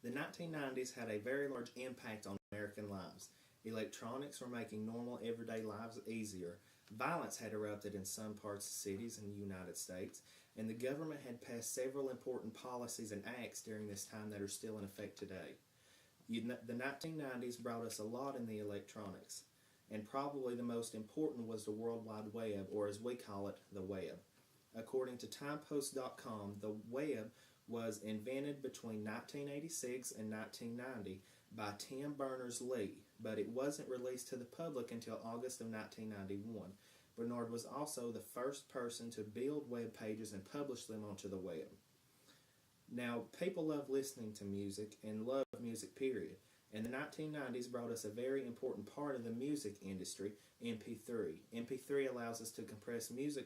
The 1990s had a very large impact on American lives. Electronics were making normal everyday lives easier. Violence had erupted in some parts of cities in the United States, and the government had passed several important policies and acts during this time that are still in effect today. The 1990s brought us a lot in the electronics, and probably the most important was the World Wide Web, or as we call it, the web. According to Timepost.com, the web was invented between 1986 and 1990 by Tim Berners-Lee, but it wasn't released to the public until August of 1991. Bernard was also the first person to build web pages and publish them onto the web. Now, people love listening to music and love music, period. And the 1990s brought us a very important part of the music industry, MP3. MP3 allows us to compress music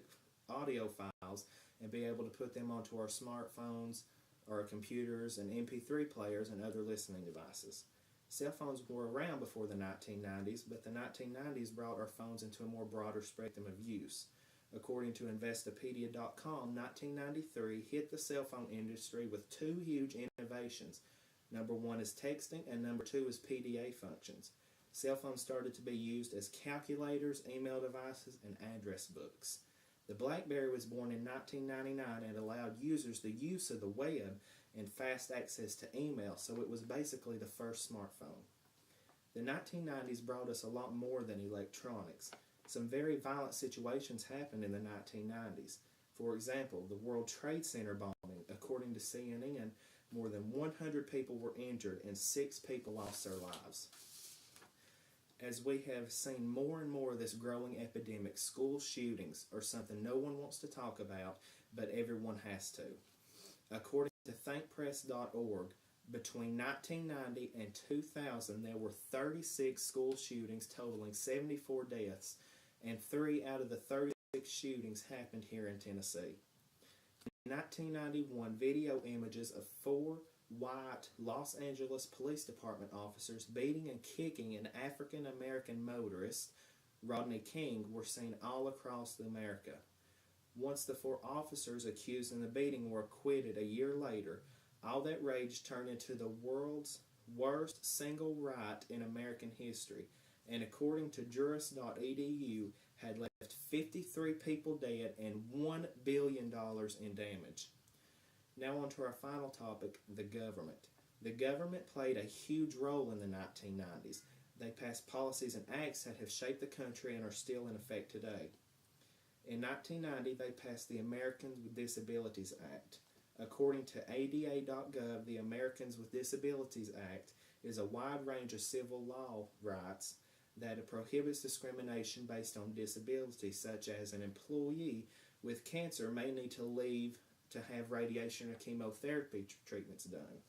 audio files and be able to put them onto our smartphones, our computers, and MP3 players and other listening devices. Cell phones were around before the 1990s, but the 1990s brought our phones into a more broader spectrum of use. According to Investopedia.com, 1993 hit the cell phone industry with two huge innovations. Number one is texting, and number two is PDA functions. Cell phones started to be used as calculators, email devices, and address books. The BlackBerry was born in 1999 and allowed users the use of the web and fast access to email, so it was basically the first smartphone. The 1990s brought us a lot more than electronics. Some very violent situations happened in the 1990s. For example, the World Trade Center bombing. According to CNN, more than 100 people were injured and 6 people lost their lives. As we have seen more and more of this growing epidemic, school shootings are something no one wants to talk about, but everyone has to. According to thinkpress.org, between 1990 and 2000, there were 36 school shootings totaling 74 deaths, and 3 out of the 36 shootings happened here in Tennessee. In 1991, video images of 4 white Los Angeles Police Department officers beating and kicking an African American motorist, Rodney King, were seen all across America. Once the 4 officers accused in the beating were acquitted a year later, all that rage turned into the world's worst single riot in American history, and according to Juris.edu, had left 53 people dead and $1 billion in damage. Now on to our final topic, the government. The government played a huge role in the 1990s. They passed policies and acts that have shaped the country and are still in effect today. In 1990, they passed the Americans with Disabilities Act. According to ADA.gov, the Americans with Disabilities Act is a wide range of civil law rights that prohibits discrimination based on disability, such as an employee with cancer may need to leave to have radiation or chemotherapy treatments done.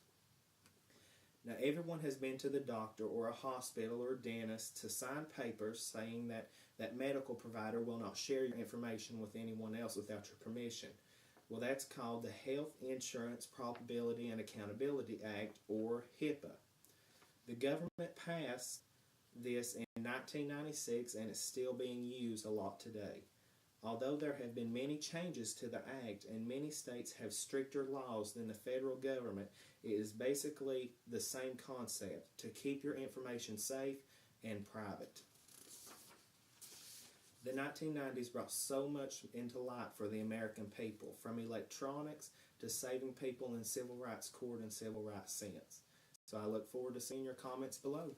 Now, everyone has been to the doctor or a hospital or dentist to sign papers saying that that medical provider will not share your information with anyone else without your permission. Well, that's called the Health Insurance Probability and Accountability Act, or HIPAA. The government passed this in 1996 and it's still being used a lot today. Although there have been many changes to the Act and many states have stricter laws than the federal government, it is basically the same concept: to keep your information safe and private. The 1990s brought so much into light for the American people, from electronics to saving people in civil rights court and civil rights sense. So I look forward to seeing your comments below.